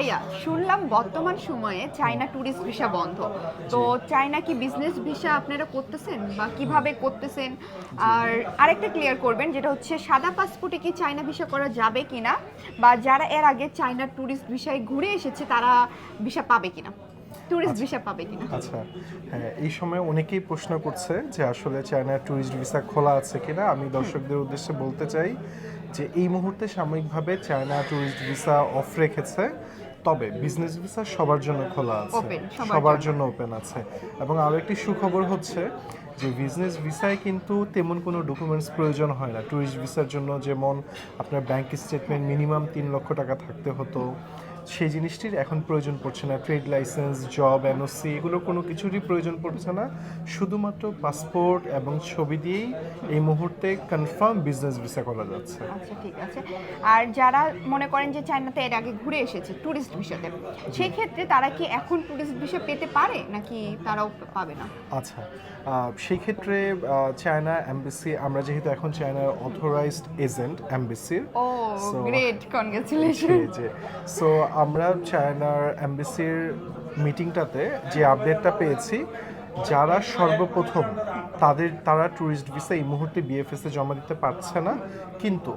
ভাইয়া শুনলাম বর্তমান সময়ে চায়না ট্যুরিস্ট ভিসা বন্ধ, তো চায়না কি বিজনেস ভিসা আপনারা করতেছেন বা কিভাবে করতেছেন? আর আরেকটা ক্লিয়ার করবেন, যেটা হচ্ছে সাদা পাসপোর্টে কি চায়না ভিসা করা যাবে কিনা, বা যারা এর আগে চায়না ট্যুরিস্ট ভিসায় ঘুরে এসেছে তারা ভিসা পাবে কিনা, ট্যুরিস্ট ভিসা পাবে কিনা? আচ্ছা, হ্যাঁ, এই সময় অনেকেই প্রশ্ন করছে যে আসলে চায়নার ট্যুরিস্ট ভিসা খোলা আছে কিনা। আমি দর্শকদের উদ্দেশ্যে বলতে চাই যে এই মুহূর্তে সাময়িকভাবে চায়না ট্যুরিস্ট ভিসা অফ রেখেছে, তবে বিজনেস ভিসা সবার জন্য খোলা আছে, Open, সবার সবার জন্য। জন্য ওপেন আছে। এবং আরও একটি সুখবর হচ্ছে যে বিজনেস ভিসায় কিন্তু তেমন কোনো ডকুমেন্টস প্রয়োজন হয় না। ট্যুরিস্ট ভিসার জন্য যেমন আপনার ব্যাংক স্টেটমেন্ট মিনিমাম 3 লক্ষ টাকা থাকতে হতো, সেই জিনিসটির এখন প্রয়োজন পড়ছে না। ট্রেড লাইসেন্স, জব, এনওসি এগুলো কোনো কিছুরই প্রয়োজন পড়ছে না। শুধুমাত্র পাসপোর্ট এবং ছবি দিয়েই এই মুহূর্তে কনফার্ম বিজনেস ভিসা করা যাচ্ছে। আচ্ছা, ঠিক আছে। আর যারা মনে করেন যে চায়নাতে এর আগে ঘুরে এসেছে ট্যুরিস্ট ভিসাতে, সেই ক্ষেত্রে তারা কি এখন ট্যুরিস্ট ভিসা পেতে পারে নাকি তারাও পাবে না? আচ্ছা, সেই ক্ষেত্রে চায়না এমবাসি, আমরা যেহেতু এখন চায়নার অথরাইজড এজেন্ট এমবাসির, ও গ্রেট, কনগ্রাচুলেশন। সো আমরা চায়নার এমবাসির মিটিংটাতে যে আপডেটটা পেয়েছি, যারা সর্বপ্রথম তারা ট্যুরিস্ট ভিসা এই মুহূর্তে বিএফএসে জমা দিতে পারছে না, কিন্তু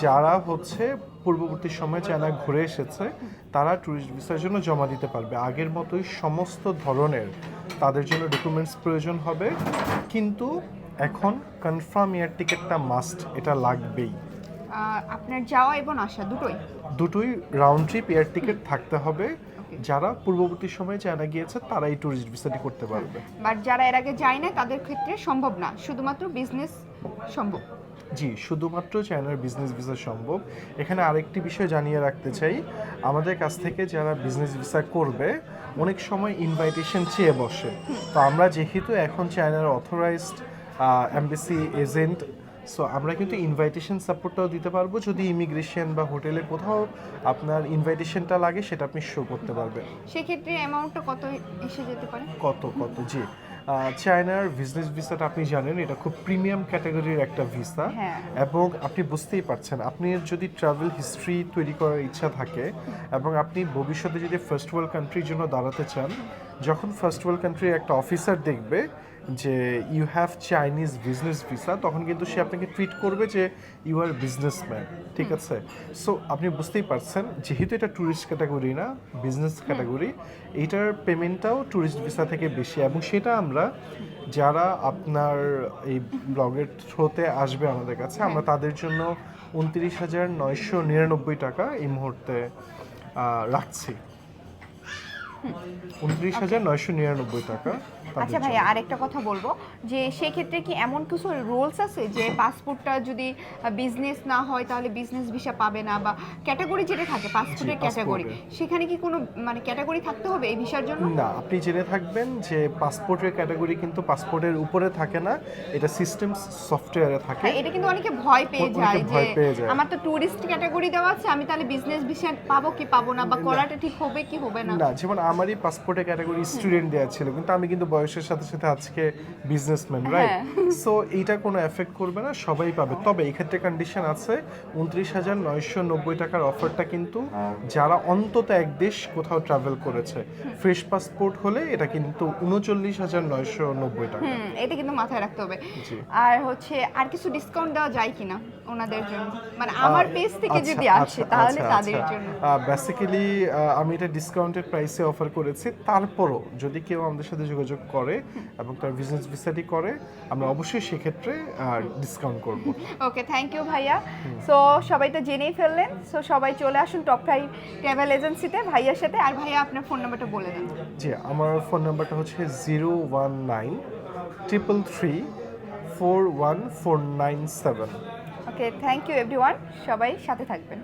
যারা হচ্ছে পূর্ববর্তী সময়ে চায়না ঘুরে এসেছে তারা ট্যুরিস্ট ভিসার জন্য জমা দিতে পারবে। আগের মতোই সমস্ত ধরনের তাদের জন্য ডকুমেন্টস প্রয়োজন হবে, কিন্তু এখন কনফার্ম এয়ার টিকিটটা মাস্ট, এটা লাগবেই। আপনার যাওয়া এবং আসা দুটোই রাউন্ড ট্রিপ এয়ার টিকিট থাকতে হবে। যারা পূর্ববর্তী সময়ে চায়না গিয়েছে তারা এই ট্যুরিস্ট ভিসাটি করতে পারবে। বাট যারা এর আগে যায় না তাদের ক্ষেত্রে সম্ভব না, শুধুমাত্র বিজনেস সম্ভব। জি, শুধুমাত্র চায়নার বিজনেস ভিসা সম্ভব। এখানে আরেকটি বিষয় জানিয়ে রাখতে চাই, আমাদের কাছ থেকে যারা বিজনেস ভিসা করবে অনেক সময় ইনভাইটেশন চেয়ে বসে। তো আমরা যেহেতু এখন চায়নার অথরাইজড এমবাসি এজেন্ট, সো আমরা কিন্তু ইনভাইটেশন সাপোর্টটাও দিতে পারবো। যদি ইমিগ্রেশন বা হোটেলে কোথাও আপনার ইনভাইটেশনটা লাগে সেটা আপনি শো করতে পারবেন। সেক্ষেত্রে অ্যামাউন্টটা কত এসে যেতে পারে? কত জি, চায়নার বিজনেস ভিসাটা আপনি জানেন এটা খুব প্রিমিয়াম ক্যাটাগরির একটা ভিসা। হ্যাঁ। এবং আপনি বুঝতেই পারছেন, আপনি যদি ট্রাভেল হিস্ট্রি তৈরি করার ইচ্ছা থাকে এবং আপনি ভবিষ্যতে যদি ফার্স্ট ওয়ার্ল্ড কান্ট্রির জন্য দাঁড়াতে চান, যখন ফার্স্ট ওয়ার্ল্ড কান্ট্রির একটা অফিসার দেখবে যে you have Chinese business visa, তখন কিন্তু সে আপনাকে ট্রিট করবে যে ইউ আর বিজনেসম্যান, ঠিক আছে? সো আপনি বুঝতেই পারছেন, যেহেতু এটা ট্যুরিস্ট ক্যাটাগরি না, বিজনেস ক্যাটাগরি, এইটার পেমেন্টটাও ট্যুরিস্ট ভিসা থেকে বেশি। এবং সেটা আমরা যারা আপনার এই ব্লগের থ্রোতে আসবে আমাদের কাছে, আমরা তাদের জন্য 29,999 টাকা এই মুহূর্তে রাখছি। 29,999 টাকা। আচ্ছা ভাইয়া, আরেকটা কথা বলবো যে সেক্ষেত্রে কি এমন কিছু রুলস আছে যে পাসপোর্টটা যদি বিজনেস না হয় তাহলে বিজনেস ভিসা পাবে না, বা ক্যাটাগরি যেটা থাকে পাসপোর্টের ক্যাটাগরি, সেখানে কি কোনো মানে ক্যাটাগরি থাকতে হবে এই ভিসার জন্য? না, আপনি জেনে থাকবেন যে পাসপোর্টের ক্যাটাগরি কিন্তু পাসপোর্টের উপরে থাকে না, এটা সিস্টেম সফটওয়্যারে থাকে। এটা কিন্তু অনেকে ভয় পেয়ে যায় যে আমার তো ট্যুরিস্ট ক্যাটাগরি দেওয়া আছে, আমি তাহলে বিজনেস ভিসা পাবো কি পাবো না, বা করাটা ঠিক হবে কি হবে না। না, যেমন আমারই পাসপোর্টের ক্যাটাগরি স্টুডেন্ট দেওয়া ছিল, কিন্তু আমি কিন্তু বয়সের সাথে সাথে আজকে বিজনেসম্যান, রাইট? সো এইটা কোনো এফেক্ট করবে না, সবাই পাবে। তবে এই ক্ষেত্রে কন্ডিশন আছে, 29,990 টাকার অফারটা কিন্তু যারা অন্তত এক দেশ কোথাও ট্রাভেল করেছে, ফ্রেশ পাসপোর্ট হলে এটা কিন্তু 39,990 টাকা। এটা কিন্তু মাথায় রাখতে হবে। আর হচ্ছে আর কিছু ডিসকাউন্ট দেওয়া যায় কিনা ওনাদের জন্য, মানে আমার পেজ থেকে যদি আসে তাহলে তাদের জন্য? বেসিক্যালি আমি এটা ডিসকাউন্টেড প্রাইসে অফার করেছি। তারপরও যদি কেউ আমাদের সাথে যোগাযোগ করে এবং তার বিজনেস ভিসাটি করে, আমরা অবশ্যই সেক্ষেত্রে ডিসকাউন্ট করব। ওকে, থ্যাংক ইউ ভাইয়া। সো সবাই তো জেনেই ফেললেন, সো সবাই চলে আসুন টপ 5 ট্রাভেল এজেন্সিতে ভাইয়ার সাথে। আর ভাইয়া আপনার ফোন নাম্বারটা বলে দেন। জি, আমার ফোন নাম্বারটা হচ্ছে 01933341497। ওকে, থ্যাংক ইউ এভরিওয়ান, সবাই সাথে থাকবেন।